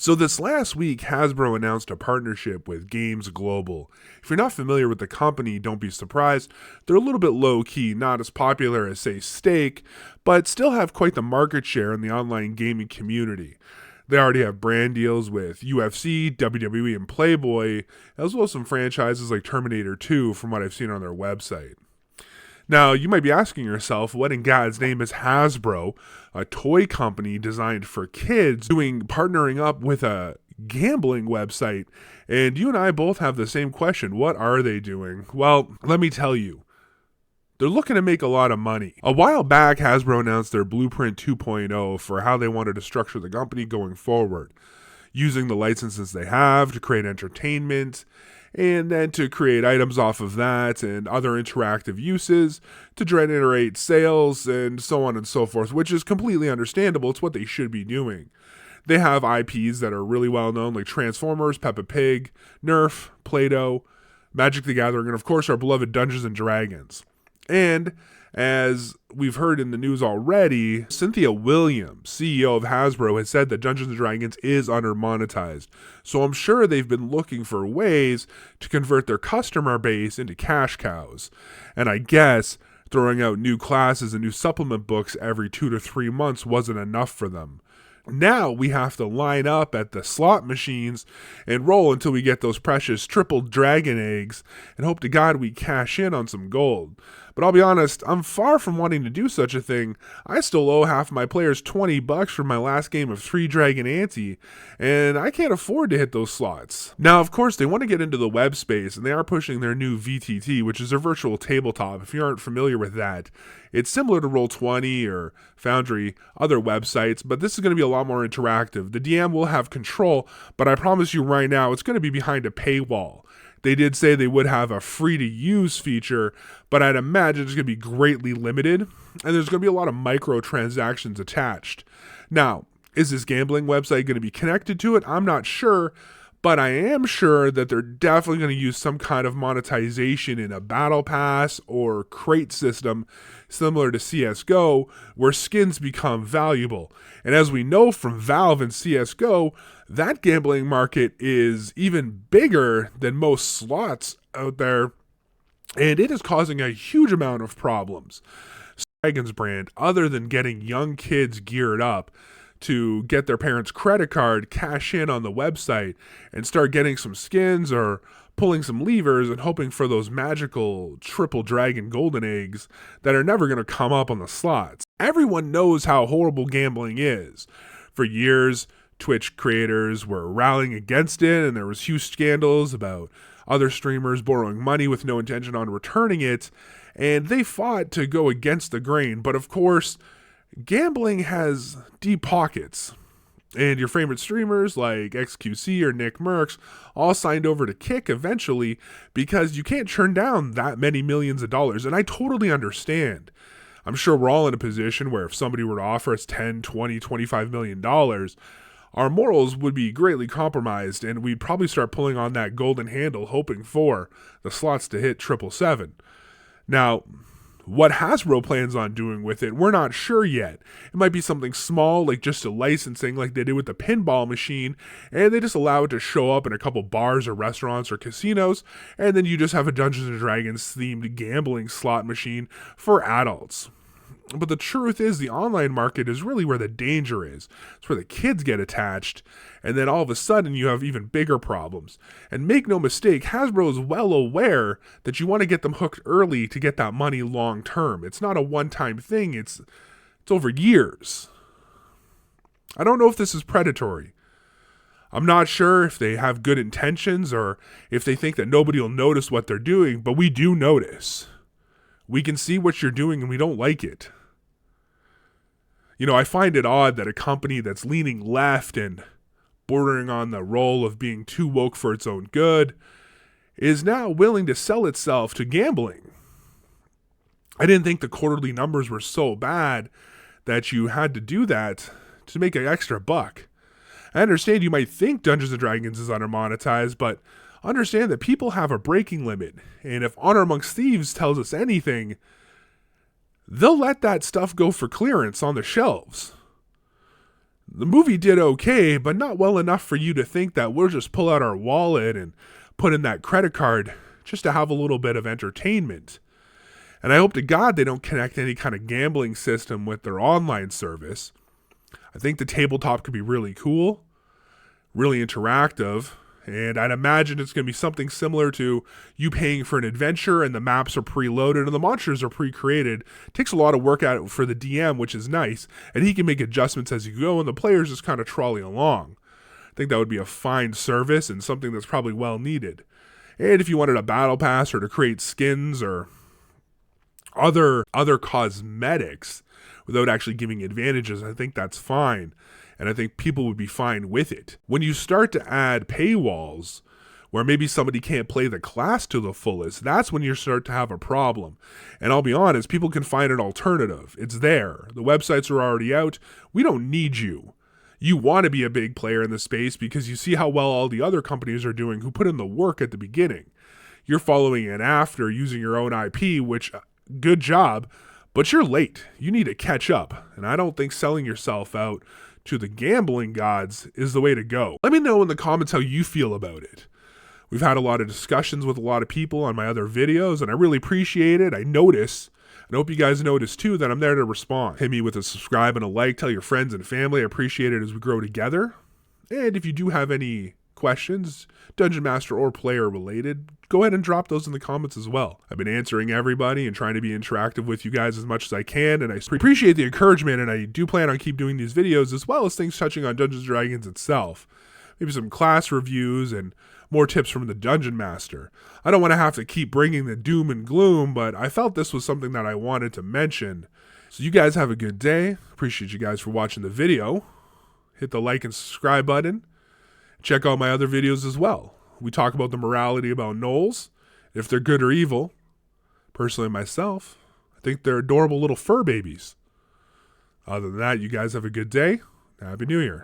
So this last week, Hasbro announced a partnership with Games Global. If you're not familiar with the company, don't be surprised. They're a little bit low-key, not as popular as, say, Stake, but still have quite the market share in the online gaming community. They already have brand deals with UFC, WWE, and Playboy, as well as some franchises like Terminator 2 from what I've seen on their website. Now, you might be asking yourself, what in God's name is Hasbro, a toy company designed for kids, partnering up with a gambling website? And you and I both have the same question. What are they doing? Well, let me tell you. They're looking to make a lot of money. A while back, Hasbro announced their Blueprint 2.0 for how they wanted to structure the company going forward, using the licenses they have to create entertainment, and then to create items off of that and other interactive uses to generate sales and so on and so forth, which is completely understandable. It's what they should be doing. They have IPs that are really well known, like Transformers, Peppa Pig, Nerf, Play-Doh, Magic the Gathering, and of course our beloved Dungeons and Dragons. And as we've heard in the news already, Cynthia Williams, CEO of Hasbro, has said that Dungeons & Dragons is under-monetized. So I'm sure they've been looking for ways to convert their customer base into cash cows. And I guess throwing out new classes and new supplement books every 2 to 3 months wasn't enough for them. Now we have to line up at the slot machines and roll until we get those precious triple dragon eggs and hope to God we cash in on some gold. But I'll be honest, I'm far from wanting to do such a thing. I still owe half my players $20 for my last game of 3 Dragon Ante, and I can't afford to hit those slots. Now, of course, they want to get into the web space, and they are pushing their new VTT, which is their virtual tabletop. If you aren't familiar with that, it's similar to Roll20 or Foundry, other websites, but this is going to be a lot more interactive. The DM will have control, but I promise you right now, it's going to be behind a paywall. They did say they would have a free-to-use feature, but I'd imagine it's going to be greatly limited, and there's going to be a lot of microtransactions attached. Now, is this gambling website going to be connected to it? I'm not sure, but I am sure that they're definitely going to use some kind of monetization in a battle pass or crate system similar to CSGO, where skins become valuable. And as we know from Valve and CSGO, that gambling market is even bigger than most slots out there, and it is causing a huge amount of problems. Dragon's brand, other than getting young kids geared up to get their parents' credit card, cash in on the website, and start getting some skins or pulling some levers and hoping for those magical triple dragon golden eggs that are never going to come up on the slots. Everyone knows how horrible gambling is. For years, Twitch creators were rallying against it, and there was huge scandals about other streamers borrowing money with no intention on returning it, and they fought to go against the grain. But of course, gambling has deep pockets, and your favorite streamers like XQC or Nick Merckx all signed over to Kick eventually because you can't churn down that many millions of dollars, and I totally understand. I'm sure we're all in a position where if somebody were to offer us $10, $20, $25 million, our morals would be greatly compromised, and we'd probably start pulling on that golden handle hoping for the slots to hit 777. Now, what Hasbro plans on doing with it, we're not sure yet. It might be something small, like just a licensing like they did with the pinball machine, and they just allow it to show up in a couple bars or restaurants or casinos, and then you just have a Dungeons & Dragons themed gambling slot machine for adults. But the truth is, the online market is really where the danger is. It's where the kids get attached, and then all of a sudden you have even bigger problems. And make no mistake, Hasbro is well aware that you want to get them hooked early to get that money long term. It's not a one-time thing, it's over years. I don't know if this is predatory. I'm not sure if they have good intentions or if they think that nobody will notice what they're doing, but we do notice. We can see what you're doing and we don't like it. You know, I find it odd that a company that's leaning left and bordering on the role of being too woke for its own good is now willing to sell itself to gambling. I didn't think the quarterly numbers were so bad that you had to do that to make an extra buck. I understand you might think Dungeons & Dragons is under-monetized, but understand that people have a breaking limit, and if Honor Amongst Thieves tells us anything, they'll let that stuff go for clearance on the shelves. The movie did okay, but not well enough for you to think that we'll just pull out our wallet and put in that credit card just to have a little bit of entertainment. And I hope to God they don't connect any kind of gambling system with their online service. I think the tabletop could be really cool, really interactive, and I'd imagine it's going to be something similar to you paying for an adventure and the maps are preloaded and the monsters are pre-created. It takes a lot of work out for the DM, which is nice, and he can make adjustments as you go and the players just kind of trolley along. I think that would be a fine service and something that's probably well needed. And if you wanted a battle pass or to create skins or other cosmetics without actually giving advantages, I think that's fine. And I think people would be fine with it. When you start to add paywalls where maybe somebody can't play the class to the fullest, that's when you start to have a problem. And I'll be honest, people can find an alternative. It's there. The websites are already out. We don't need you. You want to be a big player in the space because you see how well all the other companies are doing who put in the work at the beginning. You're following it after using your own IP, which, good job, but you're late. You need to catch up. And I don't think selling yourself out to the gambling gods is the way to go. Let me know in the comments how you feel about it. We've had a lot of discussions with a lot of people on my other videos, and I really appreciate it. I notice, and I hope you guys notice too, that I'm there to respond. Hit me with a subscribe and a like. Tell your friends and family. I appreciate it as we grow together. And if you do have any questions, Dungeon Master or player related, go ahead and drop those in the comments as well. I've been answering everybody and trying to be interactive with you guys as much as I can, and I appreciate the encouragement, and I do plan on keep doing these videos as well as things touching on Dungeons & Dragons itself. Maybe some class reviews and more tips from the Dungeon Master. I don't want to have to keep bringing the doom and gloom, but I felt this was something that I wanted to mention. So you guys have a good day. Appreciate you guys for watching the video. Hit the like and subscribe button. Check out my other videos as well. We talk about the morality about gnolls, if they're good or evil. Personally, myself, I think they're adorable little fur babies. Other than that, you guys have a good day. Happy New Year.